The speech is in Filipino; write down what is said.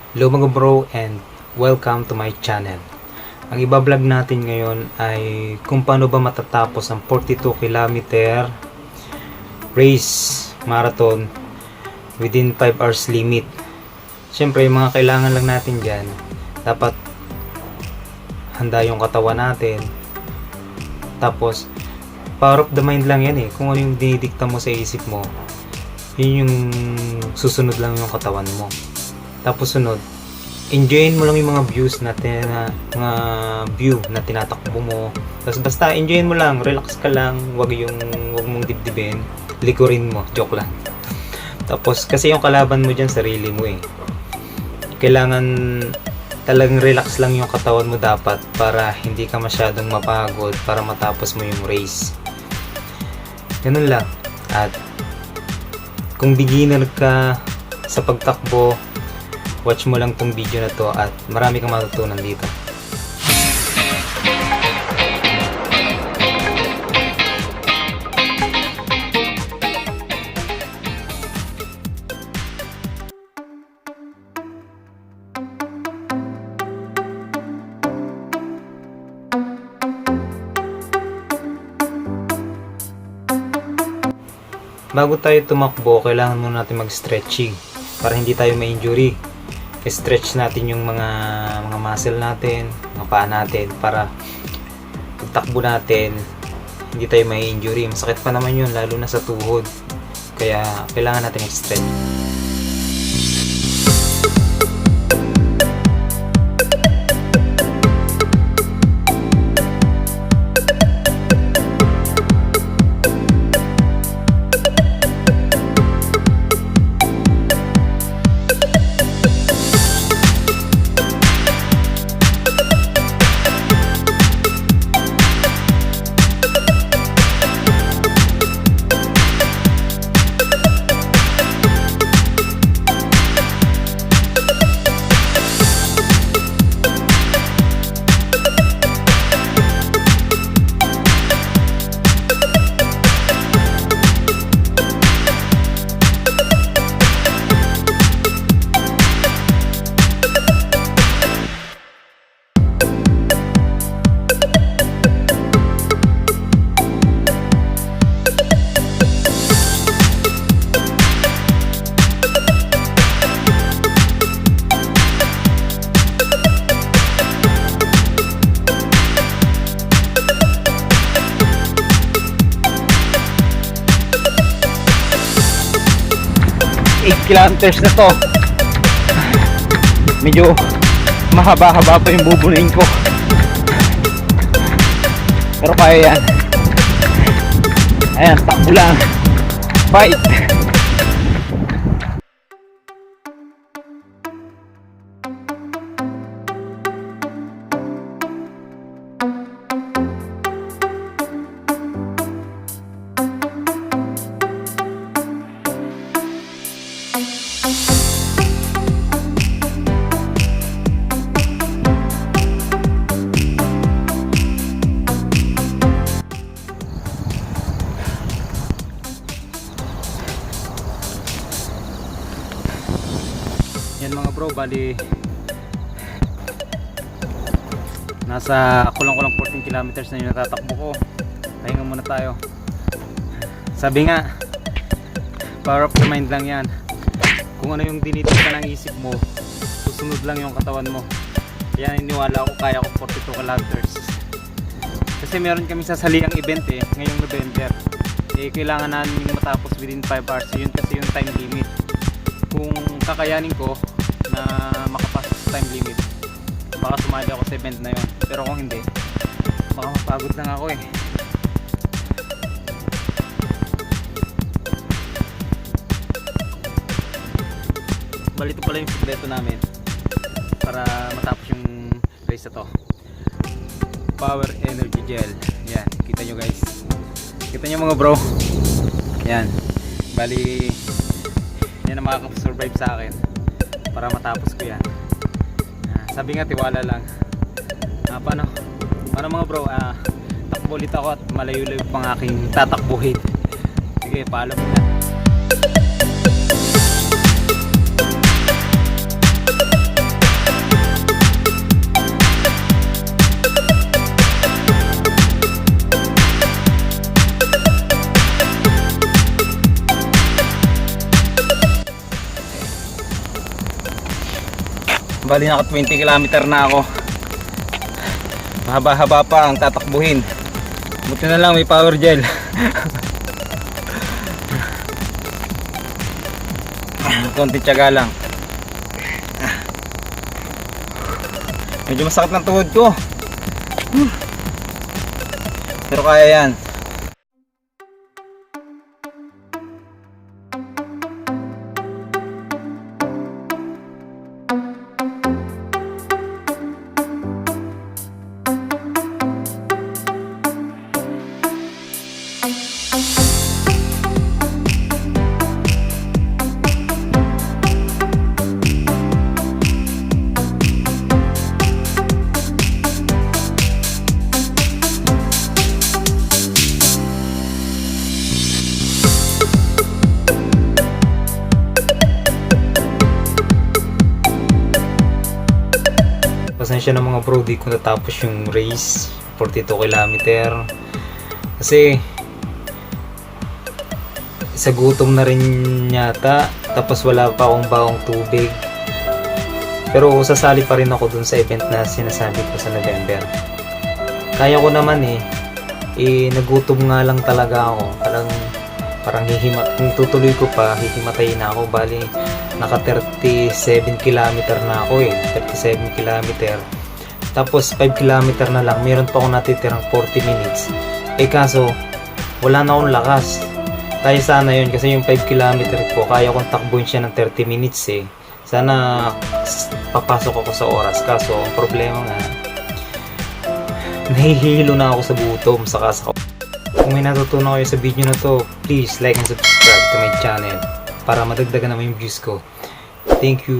Hello mga bro and welcome to my channel. Ang ibablog natin ngayon ay kung paano ba matatapos ang 42 kilometer race marathon within 5 hours limit. Siyempre yung mga kailangan lang natin dyan, dapat handa yung katawan natin. Tapos power of the mind lang yan eh. Kung ano yung dinidikta mo sa isip mo, yun yung susunod lang yung katawan mo. Tapos sunod, enjoyin mo lang yung mga views na mga view na tinatakbo mo. Tapos basta enjoyin mo lang, relax ka lang, wag mong dibdibin, likurin mo, joke lang. Tapos kasi yung kalaban mo diyan sarili mo eh. Kailangan talagang relax lang yung katawan mo dapat para hindi ka masyadong mapagod para matapos mo yung race. Ganun lang. At kung beginner ka sa pagtakbo, watch mo lang tong video na to at marami kang matutunan dito. Bago tayo tumakbo, kailangan muna natin mag-stretching para hindi tayo ma-injury. I-stretch natin yung mga muscle natin, mga paa natin para pagtakbo natin hindi tayo may injury. Masakit pa naman yun lalo na sa tuhod. Kaya kailangan natin i-stretch. Kilometers na to, medyo mahaba-haba pa yung bubunuin ko pero kaya yan. Ayan, takbo lang, fight. Yan mga bro, bali nasa kulang-kulang 14 kilometers na yung natatakbo ko. Pahinga muna tayo. Sabi nga, power of the mind lang yan. Kung ano yung dinitikta ng isip mo, susunod lang yung katawan mo. Kaya niniwala ako kaya ko 42 kilometers. Kasi meron kami sasaliang event eh, ngayong November. Kailangan namin matapos within 5 hours. Yun kasi yung time limit. Kung kakayanin ko na makapasok sa time limit, baka sumali ako sa event na yun. Pero kung hindi, baka mapagod lang ako eh. Bali ito pala yung sikreto namin para matapos yung race na to. Power Energy Gel. Yan, kita nyo guys. Kita nyo mga bro. Yan, bali yan ang makaka-survive sa akin para matapos ko yan. Sabi nga, tiwala lang. Paano mga bro, takbo ulit ako at malayo-layo pang aking tatakbuhin. Sige, paalam na. Bali naka 20 kilometer na ako. Mahaba-haba pa ang tatakbuhin. Buti na lang may power gel. Konti tiyaga lang. Medyo masakit ng tuhod ko. Pero kaya yan. Pasensya na mga bro, di ko natapos yung race 42 kilometer kasi sa gutom na rin yata, tapos wala pa akong bawang tubig. Pero sasali pa rin ako dun sa event na sinasabi ko sa November. Kaya ko naman nagutom nga lang talaga ako. Parang kung tutuloy ko pa, hihimatayin na ako. Bali naka 37 kilometer na ako 37 kilometer. Tapos 5 kilometer na lang, meron pa akong natitirang 40 minutes. Kaso wala na akong lakas. Tayo sana yun kasi yung 5 kilometer ko kaya kong takbuhin siya ng 30 minutes Sana papasok ako sa oras. Kaso ang problema nga, nahihilo na ako sa gutom sa kasa ko. Kung may natutunan kayo sa video na to, please like and subscribe to my channel para madagdagan naman yung views ko. Thank you.